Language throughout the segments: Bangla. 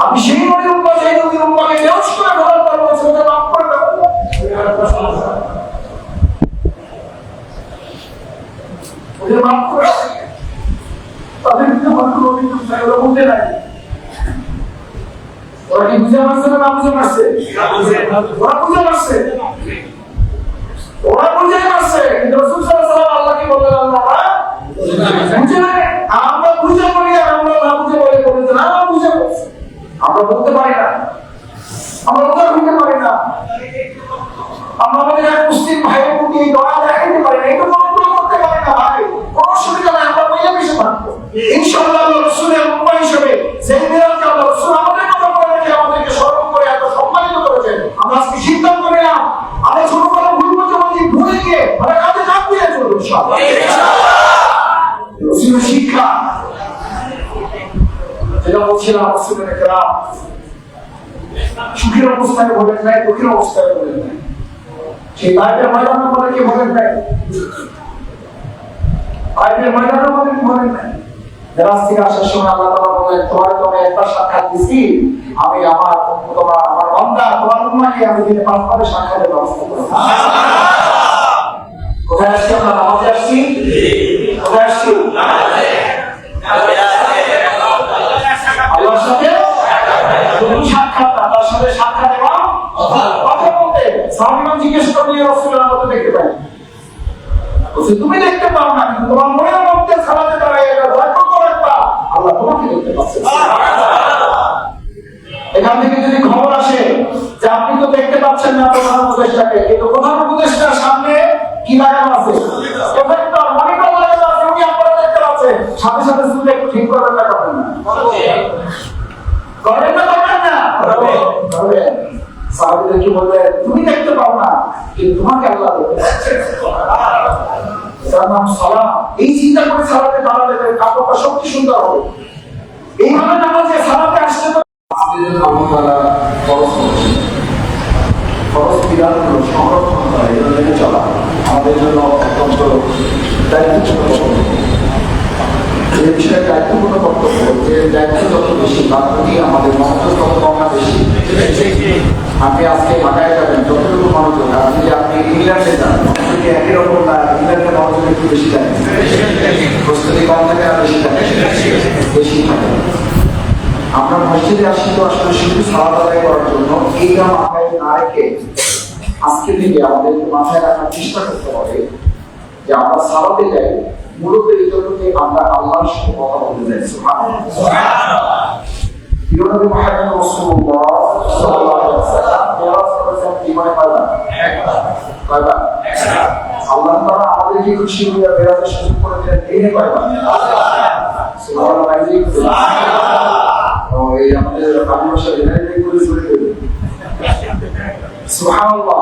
আমি সেই নদীর উম্মা, সেই নদীর উম্মাকে বেউস করে ফেলার পর বলছি ওদের মাফ করে দাও। ওদের মাফ করে দাও। তাদের কিন্তু আমার কোনো অভিযোগ নাই, ওরা বলতে নাই। ওরা কি বুঝে পারছে না বুঝে পারছে? ওরা বুঝে পারছে, ওরা বুঝে পারছে। কিন্তু রাসূল সাল্লাল্লাহু আলাইহি ওয়াসাল্লাম আল্লাহকে বললেন আমরা বুঝে না, আমরা বুঝে পড়ি আর আমরা না বুঝে বলে বলি না বুঝে পড়ছি। আমরা বলতে পারি না, আমরা উদাহরণ দিতে পারি না, আমরা আমাদের এক মুসলিম ভাইয়ের প্রতি দয়া দেখাতে পারি না, এটা আমরা করতে পারি না ভাই। কোনো অসুবিধা নাই, আমরা বইলে মিশে থাকবো ইনশাআল্লাহ। আল্লাহ রাসূলের উম্মাহ হিসেবে যে মেরাজকে আল্লাহ রাসূল আমাদের কথা বলে রেখে আমাদেরকে স্মরণ করে এত সম্মানিত করেছেন, আমরা আজকে সিদ্ধান্ত নিলাম আমরা ছোটবেলা ভুল করতে পারি, ভুলে গিয়ে আমরা কাজে কাজ দিয়ে চলবো ইনশাআল্লাহ। রাসূলের শিক্ষা যেটা বলছিলাম, রাসূলের কেরাম সুখের অবস্থায় বলেন নাই, দুঃখের অবস্থায় বলেন নাই। সেই বাইরের ময়দানে আমাদেরকে বলেন নাই, বাইরের ময়দানে আমাদেরকে বলেন নাই। রাজ থেকে আসার সময় আল্লাহ তাআলা বলেন তোমার তো আমি একবার সাক্ষাৎ দিছি, আমি আমার বান্দা তোমার উম্মাহকে আমি দিনে 5 বারে সাক্ষাতের ব্যবস্থা করব। কোথায় আসছি আমরা? নামাজে আসছি। কোথায় আসছি? আল্লাহর সাথে শুধু সাক্ষাৎ না, তার সাথে সাক্ষাৎ এবং কথা বলতে। সাহাবীগণ জিজ্ঞেস করলেন ইয়া রাসূলুল্লাহ আমরা তো দেখতে পাই। বলছে তুমি দেখতে পাও না, কিন্তু তোমার মনের মধ্যে সালাতে দাঁড়ায় এটা লক্ষ্য করে রাখবা, আল্লাহ তোমাকে দেখতে পাচ্ছেন। এখান থেকে যদি খবর আসে যে আপনি তো দেখতে পাচ্ছেন না প্রধান উপদেষ্টাকে, কিন্তু প্রধান উপদেষ্টার সামনে কি লাগানো আছে? প্রজেক্টর, মনিটর লাগানো আছে, উনি আপনারা দেখতে পাচ্ছেন, সাথে সাথে শুধু একটু ঠিক করবেন না, করবেন না? করবেন না, করবেন না? করবেন। সাহাবীদের কি বলবেন? তুমি দেখতে পাও না, কিন্তু তোমাকে আল্লাহ দেখতে পাচ্ছেন। এটার নাম সালাত। এই চিন্তা করে সালাতে দাঁড়ালে কাপড়টা সত্যি সুন্দর হবে। এইভাবে নামাজে সালাতে আসলে তো আমাদের জন্য আল্লাহ তাআলা ফরজ করেছেন। ফরজ বিধানগুলো সংরক্ষণ করা, এগুলো মেনে চলা আমাদের জন্য অত্যন্ত দায়িত্বপূর্ণ কর্তব্য। এই বিষয়ে দায়িত্বপূর্ণ কর্তব্য, যে দায়িত্ব যত বেশি তার প্রতি আমাদের মনোযোগ তত কম না বেশি। আপনি আজকে ঢাকায় যাবেন, যতটুকু মনোযোগ, আপনি যে আপনি ইংল্যান্ডে যান মনোযোগ একই রকম না, ইংল্যান্ডে মনোযোগ একটু বেশি থাকে, প্রস্তুতি কম থাকে আর বেশি থাকে, বেশি থাকে। আমরা মসজিদে আসি তো আসলে শুধু সালাত আদায় করার জন্য, এইটা মাথায় না রেখে আজকে থেকে আমাদের মাথায় রাখার চেষ্টা করতে হবে যে আমরা সালাতে যাই মূলত এই জন্য যে আমরা আল্লাহর সাথে কথা বলতে যাই। সুবহানাল্লাহ। নবী মুহাম্মদ রাসূলুল্লাহ সাল্লাল্লাহু আলাইহি ওয়াসাল্লাম মেরাজ করেছেন জীবনে কয়বার? কয়বার? আল্লাহ তাআলা আমাদেরকে খুশি হয়ে মেরাজের সুযোগ করে দিলেন দিনে কয়বার? সুবহানাল্লাহ। এই আমাদের ভালোবাসা জেনারেট করে শুরু করে সুবহানাল্লাহ।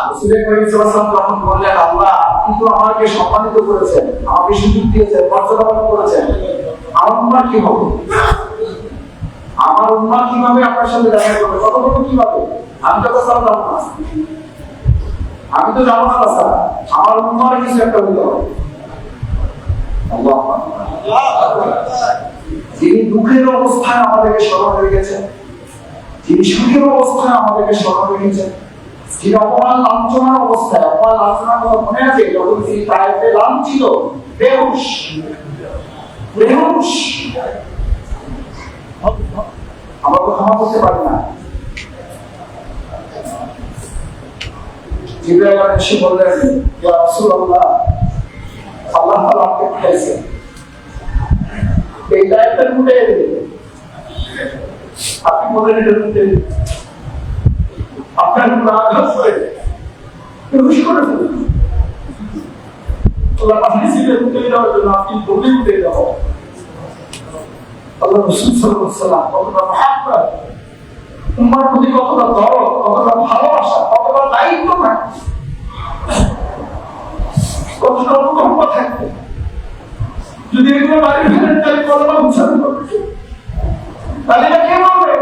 রাসূল করিম সাল্লাল্লাহু আলাইহি ওয়াসাল্লাম বললেন আল্লাহ কিন্তু আমাকে সম্মানিত করেছেন, আমাকে সুযোগ দিয়েছেন, মর্যাদা করেছেন, আমার উম্মাহ কি হবে? আমার উম্মাহ কিভাবে আপনার সাথে দেখা করবে? কত বড় কিভাবে? আমি তো কথা বললাম না, আমি তো জানো না কথা, আমার উম্মাহর কিছু একটা হতে হবে। আল্লাহু আকবার। যিনি দুঃখের অবস্থায় আমাদেরকে স্মরণ রেখেছেন, যিনি সুখের অবস্থায় আমাদেরকে স্মরণ রেখেছেন, যিনি অপমান লাঞ্ছনার অবস্থায়, অপমান লাঞ্ছনার কথা মনে আছে যখন তিনি তায়েফে লাঞ্ছিত, বেহুশ বেহুশ, আমরা তো ক্ষমা করতে পারি না। জিবরাইল এসে বললেন ইয়া রাসূলুল্লাহ আল্লাহ তাআলা আপনাকে পাঠাইছেন, এই দায়িত্বের মধ্যে আপনি বলেন এটার মধ্যে আপনার আঘাত করে বেহুশ করে ফেলুন। আল্লাহ পাঠিয়েছিলেন উঠে যাওয়ার জন্য, আপনি দৌড়ে উঠে যাও। আল্লাহ রাসূল সাল্লাল্লাহু আলাইহি ওয়াসাল্লাম কতটা মহব্বত, উম্মার প্রতি কতটা দরদ, কতটা ভালোবাসা, কতটা দায়িত্ব থাকবে, কতটা অনুকম্পা থাকবে। যদি এগুলো বাড়ি ফেলেন তাহলে কতটা উচ্চারণ করবে, তাহলে এটা কে বলবে?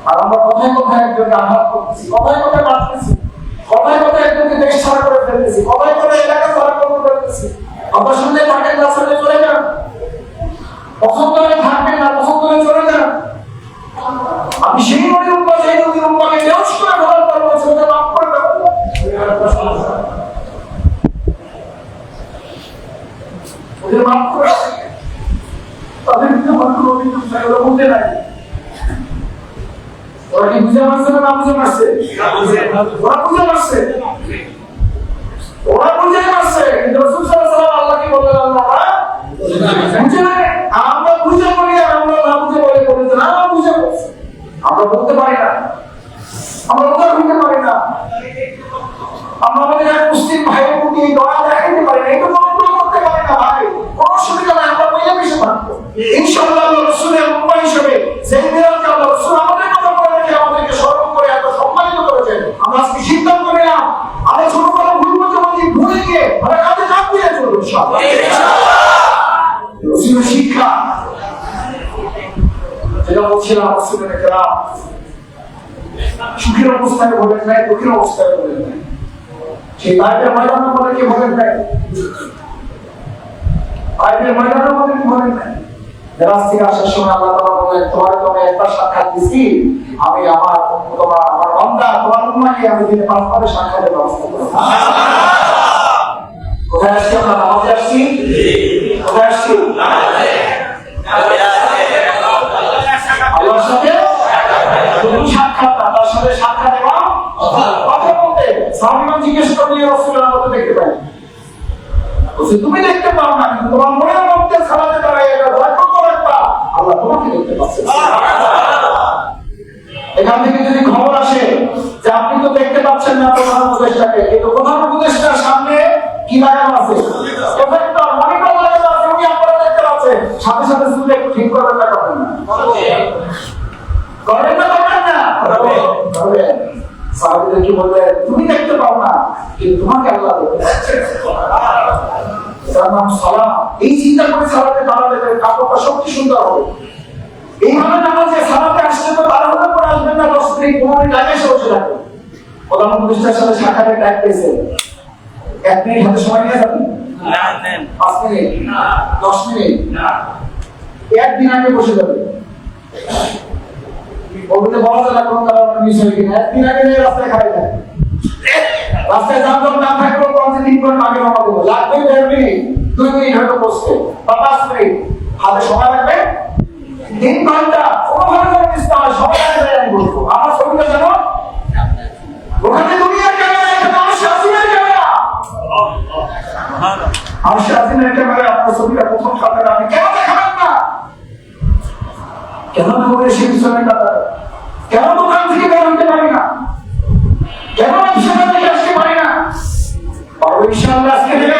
আর আমরা কোথায় কোথায় একজনকে আঘাত করতেছি, কোথায় কোথায় বাঁচতেছি, কোথায় কোথায় একজনকে দেশ ছাড়া করে ফেলতেছি, কোথায় কোথায় এলাকা ছাড়া করে ফেলতেছি। আপনার সঙ্গে থাকেন, তার সঙ্গে চলে যান, পছন্দ হয়ে থাকবেন তাদের কিন্তু আমার কোনো অভিযোগ নাই, ওরা বুঝে নাই। ওরা কি বুঝে পারছে না বুঝে পারছে? ওরা বুঝে পারছে, ওরা বুঝে পারছে। কিন্তু রাসূল সাল্লাল্লাহু আলাইহি ওয়াসাল্লাম আল্লাহ কি বললেন? আমরা বুঝে নাই, আমরা বুঝে বলি আর আমরা না বুঝে বলে বলতে না বুঝে বলছি। আমরা বলতে পারি না, আমরা উদাহরণ দিতে পারি না, আমরা আমাদের এক মুসলিম ভাইয়ের প্রতি দয়া দেখাতে পারি না, এটা আমরা করতে পারি না। ভাই কোনো অসুবিধা নাই, আমরা মিলেমিশে থাকবো ইনশাআল্লাহ। রাসূলের উম্মাহ হিসেবে যেই বিরাটকে আল্লাহ রাসূল আমাদের কথা বলে রেখে আমাদেরকে স্মরণ করে এত সম্মানিত করেছেন, আমরা আজকে সিদ্ধান্ত নিলাম আমরা ছোটবেলা ভুল বোঝাবুঝি ভুলে গিয়ে আমরা কাজে চাপ দিয়ে চলবো ইনশাআল্লাহ। রাসূলের শিক্ষা যেটা বলছিলাম, রাসূলের কেরাম সুখের অবস্থায় বলেন নাই, দুঃখের অবস্থায় বলেন নাই। সেই তাইফের ময়দানে বলে বলেন নাই, তাইফের ময়দানে বলেন নাই। মেরাজ থেকে আসার সময় আল্লাহ তাআলা বলেন, তোমার একটা সাক্ষাৎ দিছি, আমি আমার বান্দা তোমার উম্মাহকে আমি দিনে 5 বারে সাক্ষাতের ব্যবস্থা করব। কোথায় আসছি আমরা? নামাজে আসছি। কোথায় আসছি? আল্লাহর সাথে শুধু সাক্ষাৎ না, তার সাথে সাক্ষাৎ এবং কথা বলতে। সাহাবীগণ জিজ্ঞেস করলেন, ইয়া রাসূলুল্লাহ, আমরা তো দেখতে পাই। বলছে, তুমি দেখতে পাও না, কিন্তু তোমার মনের মধ্যে সালাতে দাঁড়ায় এটা লক্ষ্য করে রাখবা, আল্লাহ তোমাকে দেখতে পাচ্ছে। এখান থেকে যদি খবর আসে যে আপনি তো দেখতে পাচ্ছেন না প্রধান উপদেষ্টাকে, কিন্তু প্রধান উপদেষ্টার সামনে কি লাগানো আছে? প্রজেক্টর, মনিটর লাগানো আছে, উনি আপনারা দেখতে পাচ্ছেন, সাথে সাথে চুল একটু ঠিক করবেন না, করবেন না? করবেন না, করবেন না? করবেন। সাহাবীরা কি বললেন? তুমি দেখতে পাও না, কিন্তু তোমাকে আল্লাহ দেখতে পাচ্ছে। এটার নাম সালাত। এই চিন্তা করে সালাতে দাঁড়ালে কাপড়টা সত্যি সুন্দর হবে। এইভাবে নামাজে সালাতে আসলে তো তাড়াহুড়ো করে আসবেন না, 10 মিনিট 15 মিনিট আগে এসে বসে থাকবেন। প্রধান উপদেষ্টার সাথে সাক্ষাতের ডাক পেয়েছে, 1 মিনিট হাতে সময় নিয়ে যাবেন? না, নেন। 5 মিনিট? না। 10 মিনিট? না। 1 দিন আগে বসে যাবেন। বলতে বলা যায় না কোন কারণে মিস হয়ে গেছে, 1 দিন আগে রাস্তায় খাই থাকে, রাস্তায় যানজট না থাকলেও 5 দিন আগে রওনা দেবো, লাগবে 1.5 মিনিট, 2 মিনিট হয়তো বসতে, বা 5 মিনিট হাতে সময় লাগবে 3 ঘন্টা। কোনোভাবে যেন মিস না হয়, সময় আগে আমি বলবো। আমার ছবিটা যেন ওখানে দুনিয়ার ক্যামেরা, এখানে আমার শাসিনের ক্যামেরা, আমার শাসিনের ক্যামেরা আপনার ছবিটা প্রথম সাথে আপনি কেন দেখাবেন না? কেন করে সে পিছনে কাটা? কেন দোকান থেকে বের হতে পারি না? কেন ব্যবসা থেকে আসতে পারি না? পারবো ইনশাআল্লাহ, আজকে দেবে।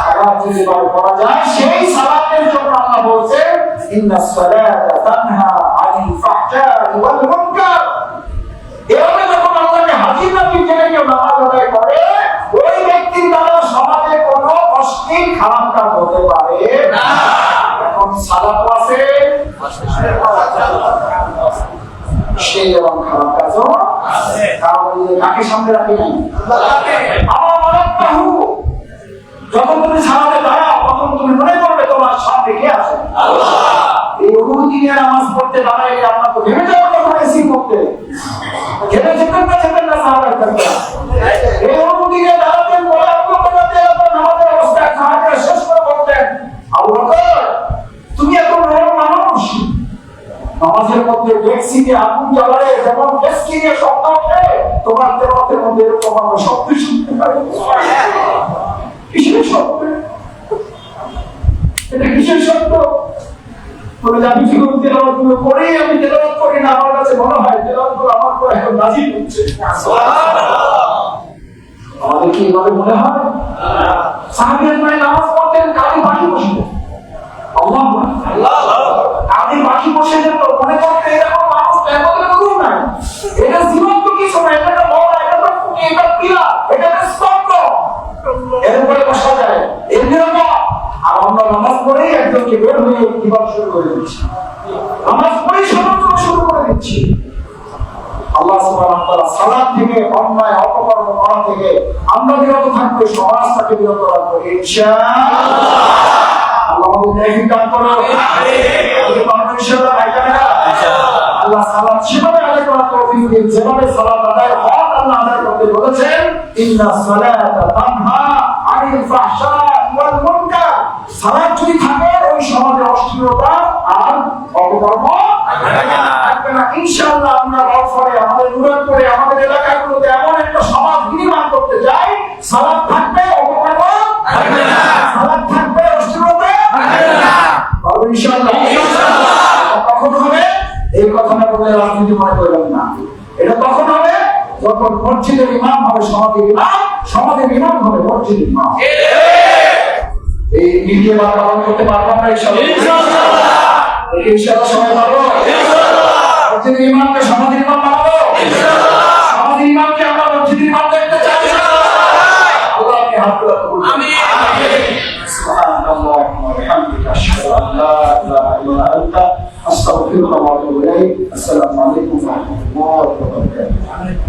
সালাত যদি করা যায়, সেই সালাতের জন্য আল্লাহ বলছেন, ইন্নাস সালাতা তানহা আনিল ফাহশাই ওয়াল মুনকার। এভাবে যখন আল্লাহকে হাজির নাজির জেনে কেউ নামাজ আদায় করে, ওই ব্যক্তির দ্বারা সমাজে কোনো অশ্লীল খারাপ কাজ হতে পারে না। এখন সালাত আছে, সেই এবং খারাপ কাজও আছে। কারণ কাকে সামনে রাখি নাই? আমার মনে বাহু। যখন তুমি সালাতে দাঁড়াও, তখন তুমি মনে করবে তোমার সামনে কে আছে? আল্লাহ। এই অনুভূতি নিয়ে নামাজ পড়তে দাঁড়াইলে আপনার তো ভেবে যাওয়ার কথা রিসিভ করতে, ভেবে যেতেন না সাহাবায়ে কেরাম। এই অনুভূতি নিয়ে দাঁড়াতেন বলে আপনি বলতে নামাজের অবস্থায় সাহাবায়ে শেষ করে বলতেন, আবু বকর তুমি এত নরম মানুষ, নামাজের মধ্যে দেখছি যে আগুন জ্বালায় যেমন ডেস্কি নিয়ে শব্দ ওঠে, তোমার তেলাওয়াতের মধ্যে এরকম আমরা শব্দ শুনতে পাই। কিসের শব্দ? এটা কিসের শব্দ? বলে আমি যখন তেলাওয়াত গুলো করি, আমি তেলাওয়াত করি না, আমার কাছে মনে হয় তেলাওয়াত গুলো আমার পর এখন নাজিল হচ্ছে। আমাদের কি এভাবে মনে হয়? সাহাবীরা মানে নামাজ পড়তেন কালি পাখি বসে, আল্লাহ আমি বাকি বসে যেত, মনে করতে এরকম মানুষ তেমন করুন না, এটা জীবন্ত কিছু না, এটা বড়, এটা তো ফুটি, এটা পিলা, এটা স্তম্ভ, এর উপরে বসা যায়, এর নিরাপদ। আর আমরা নামাজ পড়েই একজনকে বের হয়ে জীবন শুরু করে দিচ্ছি, নামাজ পড়েই সমালোচনা শুরু করে দিচ্ছি। আল্লাহ সুবহানাহু ওয়া তাআলা সালাত থেকে, অন্যায় অপকর্ম করা থেকে আমরা বিরত থাকবো, সমাজটাকে বিরত রাখবো ইনশাআল্লাহ। আল্লাহ আমাদের তৌফিক দান করুন। আমিন ইনশাআল্লাহ। আল্লাহ সালাত সেভাবে আদায় করার তৌফিক দিন, যেভাবে সালাত আদায় হক আল্লাহ আদায় করতে বলেছেন, ইন্নাস সালাতা তানহা আনিল ফাহশাই ওয়াল মুনকার। সালাত যদি থাকে, ওই সমাজে অপকর্ম থাকবে না। ইনশাআল্লাহ আমরা রাউফারে আমাদের নুরানপুরে আমাদের এলাকাগুলোতে এমন একটা সমাজ নির্মাণ করতে চাই, সালাত থাকবে, অপকর্ম থাকবে না, সালাত থাকবে, অশ্লীলতা থাকবে না। বলো ইনশাআল্লাহ। কখন হবে? এই কথাটা বলে রাজনীতি মনে করবেন না। এটা তখন হবে যখন মসজিদের ইমাম হবে সমাজের ইমাম, সমাজের ইমাম হবে মসজিদের ইমাম। এই দ্বিতীয় বার পালন করতে পারবো আমরা ইনশাআল্লাহ। ইনশাআল্লাহ সবাই পারবো। মসজিদের ইমামকে সমাজের ইমাম বানাবো। সমাজের ইমামকে আমরা মসজিদের ইমাম দেখতে চাই। আল্লাহ আপনি হাত তুলে কবুল করুন। আমিন। সুবহানাল্লাহি ওয়া বিহামদিহি আশহাদু আন লা ইলাহা ইল্লা আনতা আস্তাগফিরুকা ওয়া আতুবু ইলাইক। আসসালামু আলাইকুম ওয়া রাহমাতুল্লাহি ওয়া বারাকাতুহু।